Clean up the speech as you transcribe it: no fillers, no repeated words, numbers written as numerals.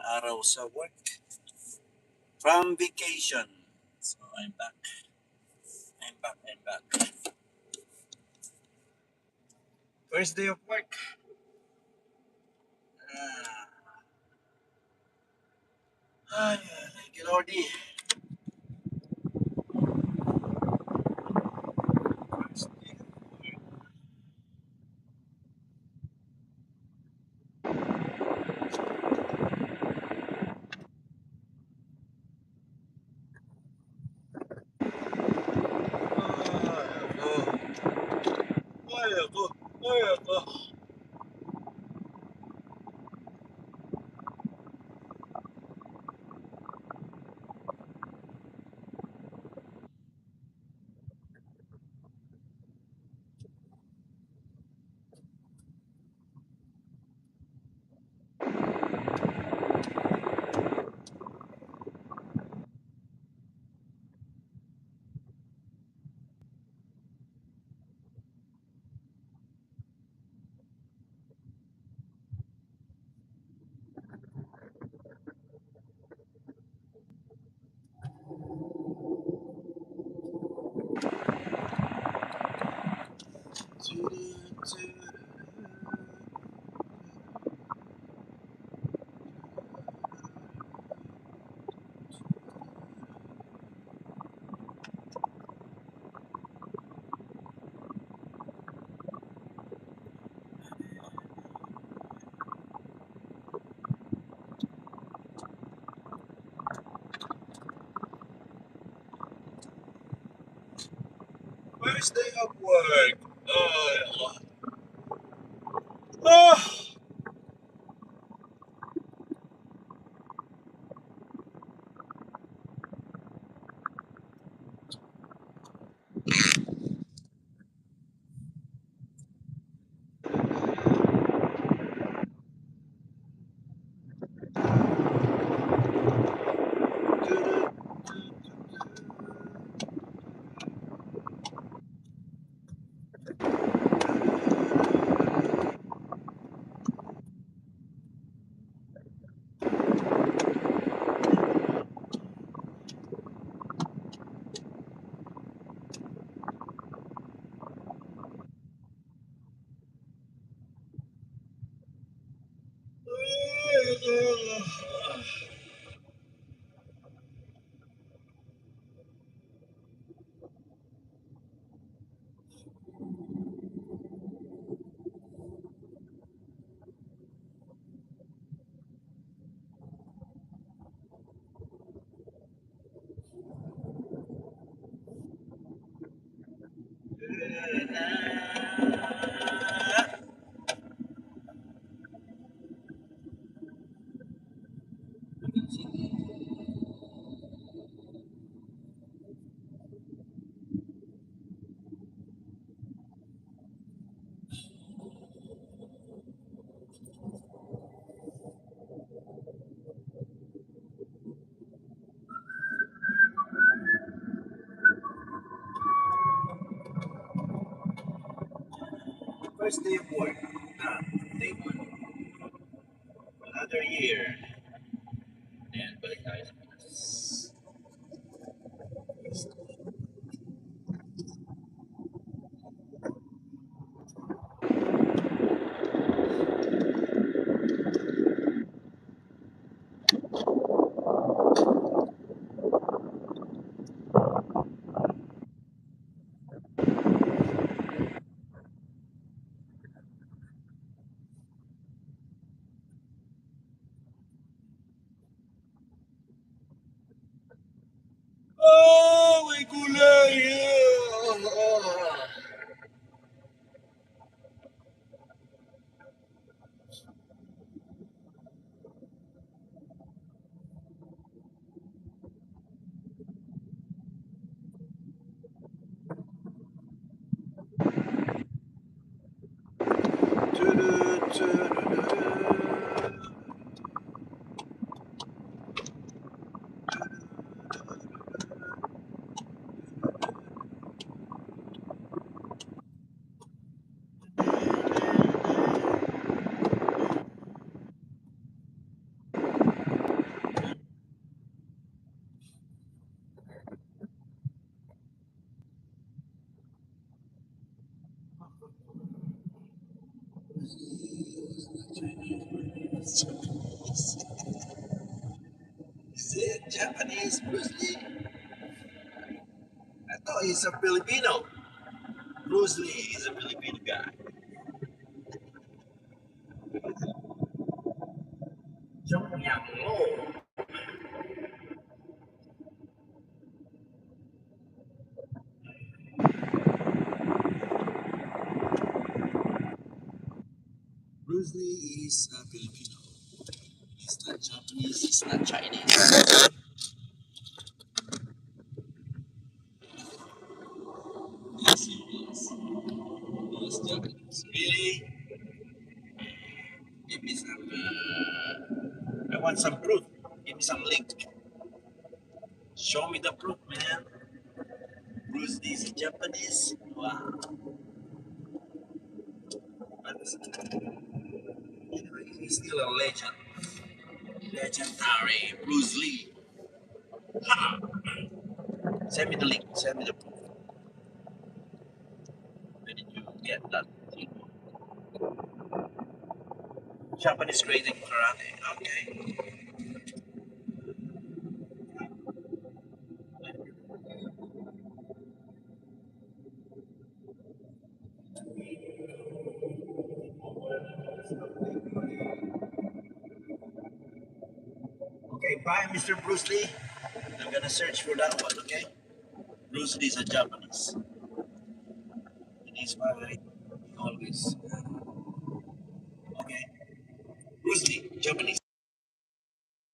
araw sa work. From vacation. So, I'm back. I'm back. First day of work. Ay, thank you, Lordy. First day of work. Ay, ako. Ay, ako. First day of work. Ay, ako. Ah! First day of work. Day one. Another year. Ayan, balik tayo sa Pinas. Oh, may gulay! it Japanese Bruce Lee? I thought he's a Filipino. Bruce Lee is a Filipino guy. Jung Yang Lo. Bruce Lee is a Filipino. He's not Japanese, he's not Chinese. Yes, he is. He is Japanese. Really? Give me some. I want some proof. Give me some link. Show me the proof, man. Bruce Lee is Japanese. Wow. But anyway, he's still a legend. Legendary Bruce Lee. Ha! Send me the link. Send me the proof. Where did you get that thing? Japanese grading karate. Okay. Okay, bye, Mr. Bruce Lee. I'm gonna search for that one, okay? Bruce Lee is a Japanese. It is my always